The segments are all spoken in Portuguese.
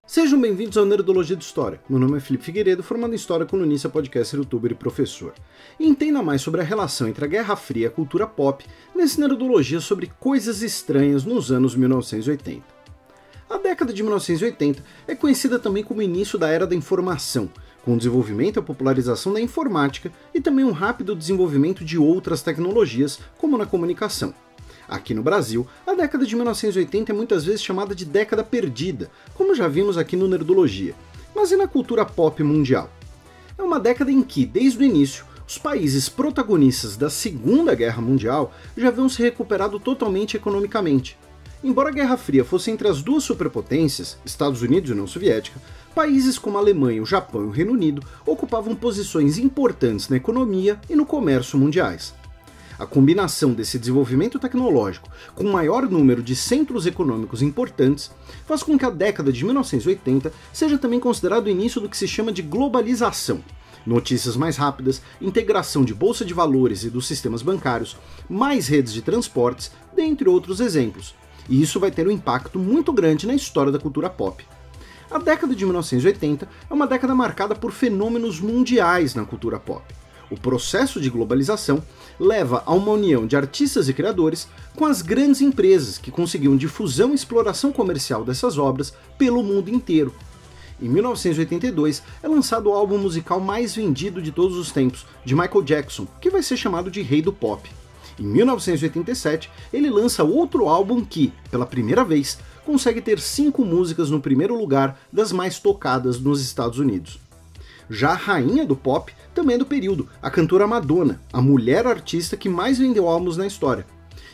Sejam bem-vindos ao Nerdologia de História. Meu nome é Felipe Figueiredo, formado em História, colunista, podcaster, youtuber e professor. E entenda mais sobre a relação entre a Guerra Fria e a cultura pop nesse Nerdologia sobre coisas estranhas nos anos 1980. A década de 1980 é conhecida também como o início da Era da Informação, com o desenvolvimento e a popularização da informática e também um rápido desenvolvimento de outras tecnologias, como na comunicação. Aqui no Brasil, a década de 1980 é muitas vezes chamada de década perdida, como já vimos aqui no Nerdologia. Mas e na cultura pop mundial? É uma década em que, desde o início, os países protagonistas da Segunda Guerra Mundial já haviam se recuperado totalmente economicamente. Embora a Guerra Fria fosse entre as duas superpotências, Estados Unidos e União Soviética, países como a Alemanha, o Japão e o Reino Unido ocupavam posições importantes na economia e no comércio mundiais. A combinação desse desenvolvimento tecnológico com um maior número de centros econômicos importantes faz com que a década de 1980 seja também considerado o início do que se chama de globalização. Notícias mais rápidas, integração de bolsa de valores e dos sistemas bancários, mais redes de transportes, dentre outros exemplos. E isso vai ter um impacto muito grande na história da cultura pop. A década de 1980 é uma década marcada por fenômenos mundiais na cultura pop. O processo de globalização leva a uma união de artistas e criadores com as grandes empresas que conseguiam difusão e exploração comercial dessas obras pelo mundo inteiro. Em 1982 é lançado o álbum musical mais vendido de todos os tempos, de Michael Jackson, que vai ser chamado de Rei do Pop. Em 1987 ele lança outro álbum que, pela primeira vez, consegue ter 5 músicas no primeiro lugar das mais tocadas nos Estados Unidos. Já a rainha do pop também é do período, a cantora Madonna, a mulher artista que mais vendeu álbuns na história.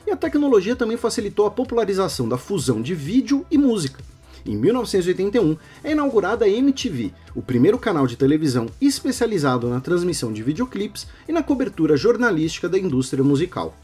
E a tecnologia também facilitou a popularização da fusão de vídeo e música. Em 1981 é inaugurada a MTV, o primeiro canal de televisão especializado na transmissão de videoclipes e na cobertura jornalística da indústria musical.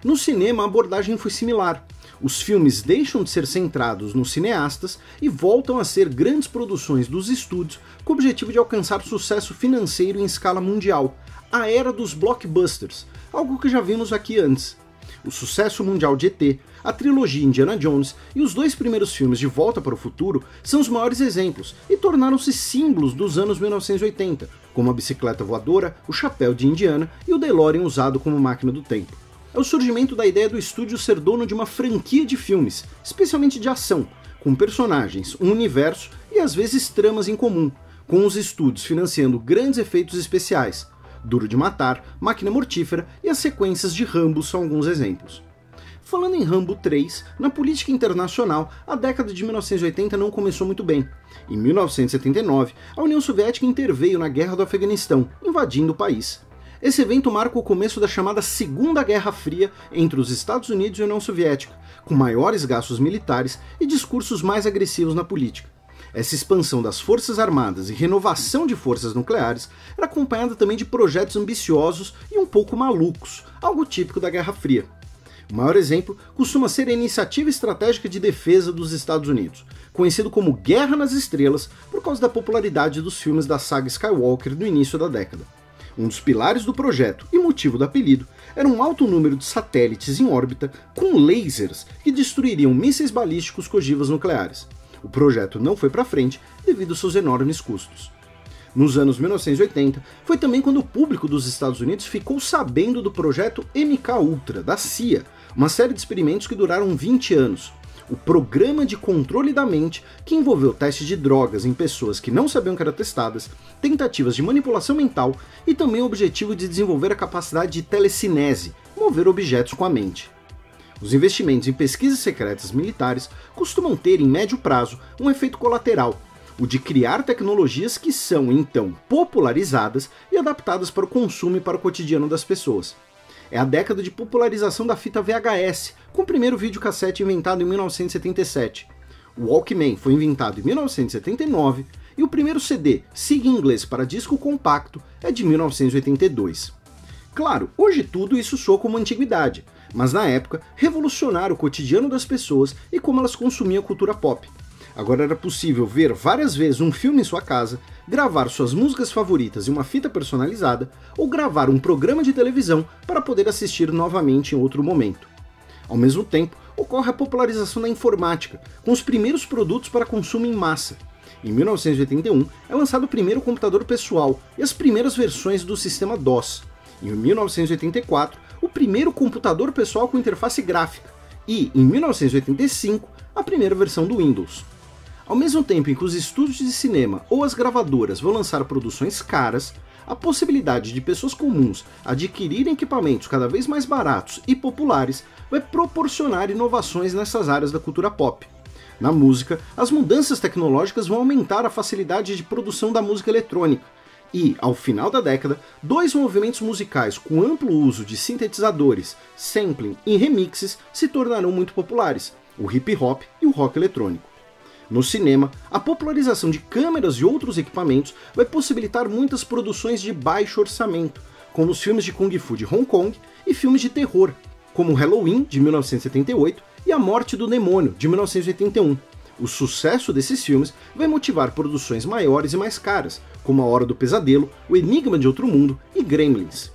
No cinema a abordagem foi similar. Os filmes deixam de ser centrados nos cineastas e voltam a ser grandes produções dos estúdios com o objetivo de alcançar sucesso financeiro em escala mundial, a era dos blockbusters, algo que já vimos aqui antes. O sucesso mundial de ET, a trilogia Indiana Jones e os 2 primeiros filmes de Volta para o Futuro são os maiores exemplos e tornaram-se símbolos dos anos 1980, como a bicicleta voadora, o chapéu de Indiana e o DeLorean usado como máquina do tempo. É o surgimento da ideia do estúdio ser dono de uma franquia de filmes, especialmente de ação, com personagens, um universo e às vezes tramas em comum, com os estúdios financiando grandes efeitos especiais. Duro de Matar, Máquina Mortífera e as sequências de Rambo são alguns exemplos. Falando em Rambo 3, na política internacional, a década de 1980 não começou muito bem. Em 1979, a União Soviética interveio na Guerra do Afeganistão, invadindo o país. Esse evento marca o começo da chamada Segunda Guerra Fria entre os Estados Unidos e a União Soviética, com maiores gastos militares e discursos mais agressivos na política. Essa expansão das forças armadas e renovação de forças nucleares era acompanhada também de projetos ambiciosos e um pouco malucos, algo típico da Guerra Fria. O maior exemplo costuma ser a Iniciativa Estratégica de Defesa dos Estados Unidos, conhecido como Guerra nas Estrelas por causa da popularidade dos filmes da saga Skywalker no início da década. Um dos pilares do projeto e motivo do apelido era um alto número de satélites em órbita com lasers que destruiriam mísseis balísticos com ogivas nucleares. O projeto não foi para frente devido aos seus enormes custos. Nos anos 1980, foi também quando o público dos Estados Unidos ficou sabendo do projeto MK-Ultra, da CIA, uma série de experimentos que duraram 20 anos. O Programa de Controle da Mente, que envolveu testes de drogas em pessoas que não sabiam que eram testadas, tentativas de manipulação mental e também o objetivo de desenvolver a capacidade de telecinese, mover objetos com a mente. Os investimentos em pesquisas secretas militares costumam ter, em médio prazo, um efeito colateral, o de criar tecnologias que são, então, popularizadas e adaptadas para o consumo e para o cotidiano das pessoas. É a década de popularização da fita VHS, com o primeiro videocassete inventado em 1977. O Walkman foi inventado em 1979 e o primeiro CD, SIG em inglês para disco compacto, é de 1982. Claro, hoje tudo isso soa como antiguidade, mas na época revolucionaram o cotidiano das pessoas e como elas consumiam a cultura pop. Agora era possível ver várias vezes um filme em sua casa, gravar suas músicas favoritas em uma fita personalizada ou gravar um programa de televisão para poder assistir novamente em outro momento. Ao mesmo tempo, ocorre a popularização da informática, com os primeiros produtos para consumo em massa. Em 1981, é lançado o primeiro computador pessoal e as primeiras versões do sistema DOS. Em 1984, o primeiro computador pessoal com interface gráfica. E, em 1985, a primeira versão do Windows. Ao mesmo tempo em que os estúdios de cinema ou as gravadoras vão lançar produções caras, a possibilidade de pessoas comuns adquirirem equipamentos cada vez mais baratos e populares vai proporcionar inovações nessas áreas da cultura pop. Na música, as mudanças tecnológicas vão aumentar a facilidade de produção da música eletrônica, e, ao final da década, dois movimentos musicais com amplo uso de sintetizadores, sampling e remixes se tornarão muito populares, o hip hop e o rock eletrônico. No cinema, a popularização de câmeras e outros equipamentos vai possibilitar muitas produções de baixo orçamento, como os filmes de Kung Fu de Hong Kong e filmes de terror, como Halloween, de 1978, e A Morte do Demônio, de 1981. O sucesso desses filmes vai motivar produções maiores e mais caras, como A Hora do Pesadelo, O Enigma de Outro Mundo e Gremlins.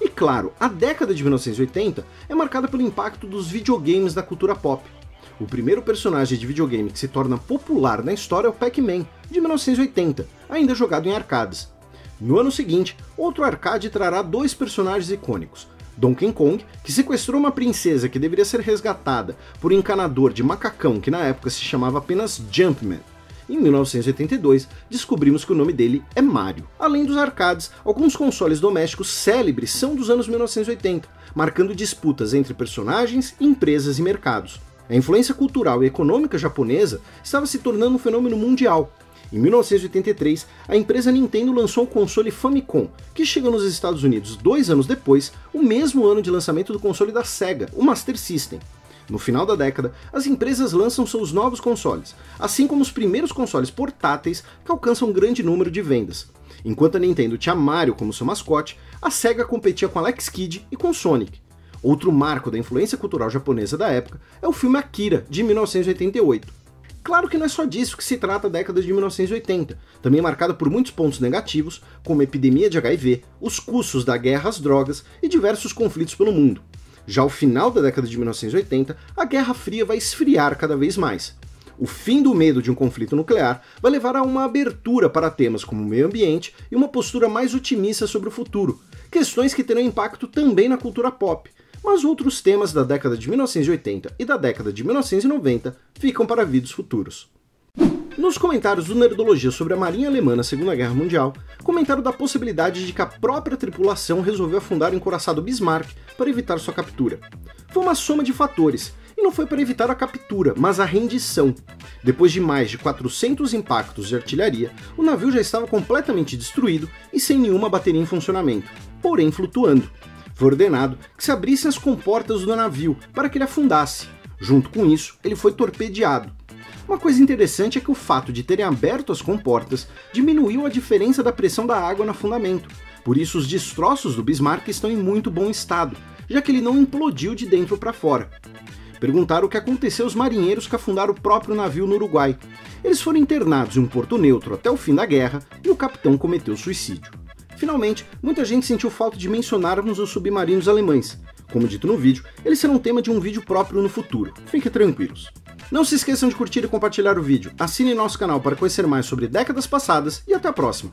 E claro, a década de 1980 é marcada pelo impacto dos videogames na cultura pop. O primeiro personagem de videogame que se torna popular na história é o Pac-Man, de 1980, ainda jogado em arcades. No ano seguinte, outro arcade trará dois personagens icônicos, Donkey Kong, que sequestrou uma princesa que deveria ser resgatada por um encanador de macacão que na época se chamava apenas Jumpman. Em 1982, descobrimos que o nome dele é Mario. Além dos arcades, alguns consoles domésticos célebres são dos anos 1980, marcando disputas entre personagens, empresas e mercados. A influência cultural e econômica japonesa estava se tornando um fenômeno mundial. Em 1983, a empresa Nintendo lançou o console Famicom, que chega nos Estados Unidos 2 anos depois, o mesmo ano de lançamento do console da Sega, o Master System. No final da década, as empresas lançam seus novos consoles, assim como os primeiros consoles portáteis que alcançam um grande número de vendas. Enquanto a Nintendo tinha Mario como seu mascote, a Sega competia com Alex Kidd e com Sonic. Outro marco da influência cultural japonesa da época é o filme Akira, de 1988. Claro que não é só disso que se trata a década de 1980, também marcada por muitos pontos negativos, como a epidemia de HIV, os custos da guerra às drogas e diversos conflitos pelo mundo. Já ao final da década de 1980, a Guerra Fria vai esfriar cada vez mais. O fim do medo de um conflito nuclear vai levar a uma abertura para temas como o meio ambiente e uma postura mais otimista sobre o futuro, questões que terão impacto também na cultura pop. Mas outros temas da década de 1980 e da década de 1990 ficam para vídeos futuros. Nos comentários do Nerdologia sobre a Marinha Alemã na Segunda Guerra Mundial, comentaram da possibilidade de que a própria tripulação resolveu afundar o encouraçado Bismarck para evitar sua captura. Foi uma soma de fatores, e não foi para evitar a captura, mas a rendição. Depois de mais de 400 impactos de artilharia, o navio já estava completamente destruído e sem nenhuma bateria em funcionamento, porém flutuando. Foi ordenado que se abrissem as comportas do navio para que ele afundasse. Junto com isso, ele foi torpedeado. Uma coisa interessante é que o fato de terem aberto as comportas diminuiu a diferença da pressão da água no afundamento. Por isso, os destroços do Bismarck estão em muito bom estado, já que ele não implodiu de dentro para fora. Perguntaram o que aconteceu aos marinheiros que afundaram o próprio navio no Uruguai. Eles foram internados em um porto neutro até o fim da guerra e o capitão cometeu suicídio. Finalmente, muita gente sentiu falta de mencionarmos os submarinos alemães. Como dito no vídeo, eles serão tema de um vídeo próprio no futuro. Fiquem tranquilos. Não se esqueçam de curtir e compartilhar o vídeo. Assinem nosso canal para conhecer mais sobre décadas passadas e até a próxima.